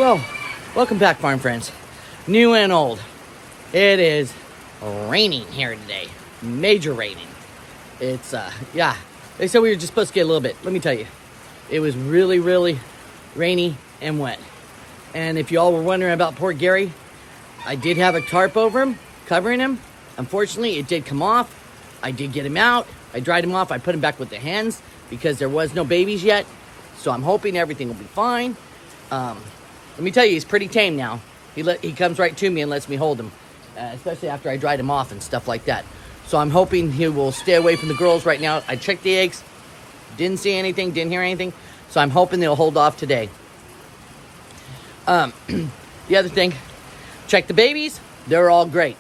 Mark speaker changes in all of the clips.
Speaker 1: Well, welcome back, farm friends. New and old. It is raining here today. Major raining. It's, yeah. They said we were just supposed to get a little bit. Let me tell you. It was really, really rainy and wet. And if you all were wondering about poor Gary, I did have a tarp over him, covering him. Unfortunately, it did come off. I did get him out. I dried him off. I put him back with the hens because there was no babies yet. So I'm hoping everything will be fine. Let me tell you, he's pretty tame now. He comes right to me and lets me hold him, especially after I dried him off and stuff like that. So I'm hoping he will stay away from the girls right now. I checked the eggs, didn't see anything, didn't hear anything. So I'm hoping they'll hold off today. The other thing, check the babies. They're all great.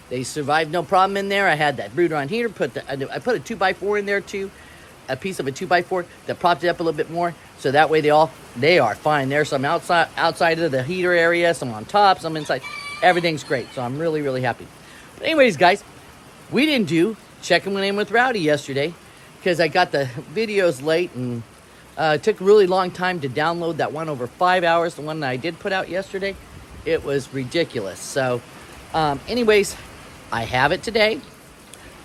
Speaker 1: They survived no problem in there. I had that brooder on heater. I put a 2x4 in there too. A piece of a 2x4 that propped it up a little bit more. So that way they are fine. There's some outside of the heater area, some on top, some inside. Everything's great. So I'm really, really happy. But anyways, guys, we didn't do checking in with Rowdi yesterday because I got the videos late and it took a really long time to download that one over 5 hours. The one that I did put out yesterday, it was ridiculous. So anyways, I have it today.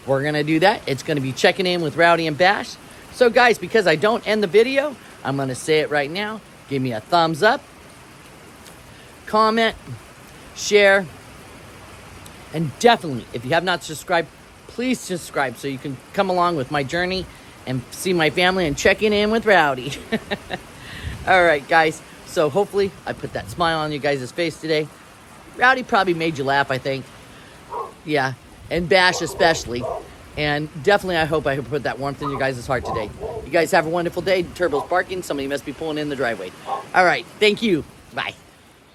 Speaker 1: We're going to do that. It's going to be checking in with Rowdi and Bash. So guys, because I don't end the video, I'm going to say it right now. Give me a thumbs up, comment, share, and definitely, if you have not subscribed, please subscribe so you can come along with my journey and see my family and checking in with Rowdi. All right, guys. So hopefully I put that smile on you guys' face today. Rowdi probably made you laugh, I think. Yeah, and Bash especially. And definitely I hope I put that warmth in your guys' heart today. You guys have a wonderful day. Turbo's barking. Somebody must be pulling in the driveway. All right, thank you. Bye.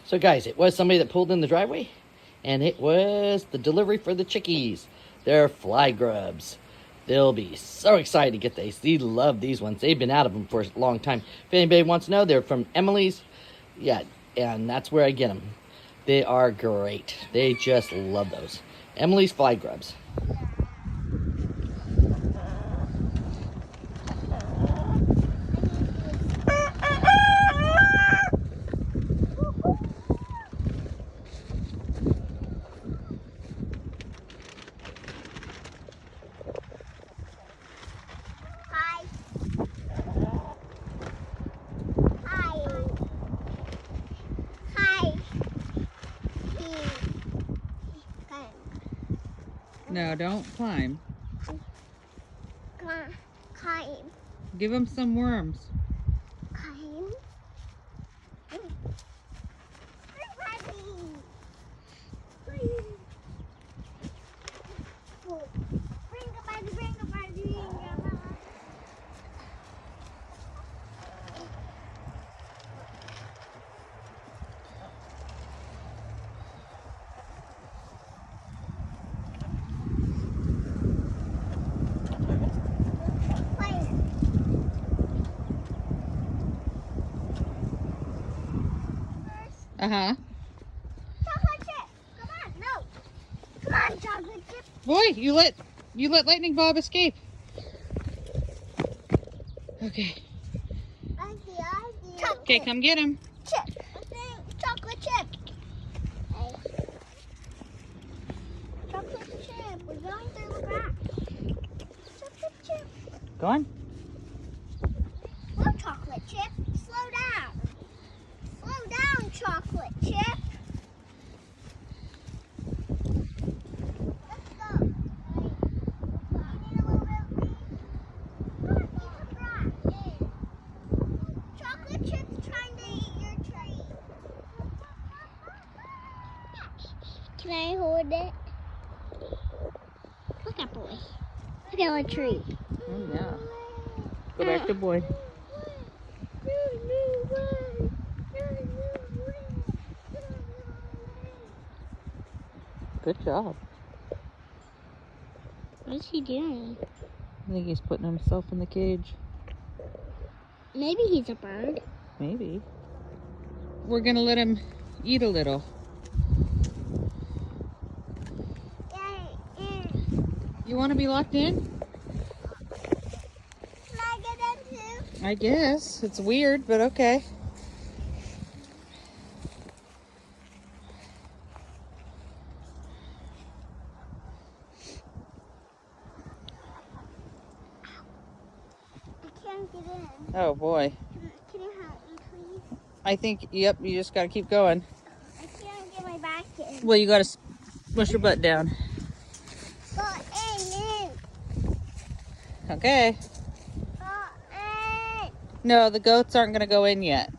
Speaker 1: So guys, it was somebody that pulled in the driveway. And it was the delivery for the chickies. They're fly grubs. They'll be so excited to get these. They love these ones. They've been out of them for a long time. If anybody wants to know, they're from Emily's. Yeah, and that's where I get them. They are great. They just love those. Emily's fly grubs.
Speaker 2: No, don't climb.
Speaker 3: Climb.
Speaker 2: Give them some worms.
Speaker 3: Climb.
Speaker 2: Uh-huh.
Speaker 3: Chocolate chip. Come on, no. Come on, chocolate chip.
Speaker 2: Boy, you let Lightning Bob escape. Okay.
Speaker 3: I see.
Speaker 2: Okay, come get him.
Speaker 3: Chip. Chocolate chip. Chocolate chip. We're going through the grass. Chocolate chip.
Speaker 2: Go on.
Speaker 3: Slow, chocolate chip. Slow down. Slow down, chocolate chip. Let's go. You need a little bit of eat some grass. Chocolate chip's trying to eat your tree. Can I hold it? Look at boy. Look at our tree.
Speaker 2: Oh, yeah. Go back to boy. Good job.
Speaker 3: What is he doing?
Speaker 2: I think he's putting himself in the cage.
Speaker 3: Maybe he's a bird.
Speaker 2: Maybe. We're going to let him eat a little. You want to be locked in?
Speaker 3: Can I get in too?
Speaker 2: I guess. It's weird, but okay.
Speaker 3: can't get in.
Speaker 2: Oh boy.
Speaker 3: Can you help me, please?
Speaker 2: I think, yep, you just gotta keep going.
Speaker 3: I can't get my back in.
Speaker 2: Well, you gotta push your butt down.
Speaker 3: Go in.
Speaker 2: Okay.
Speaker 3: Go in.
Speaker 2: No, the goats aren't gonna go in yet.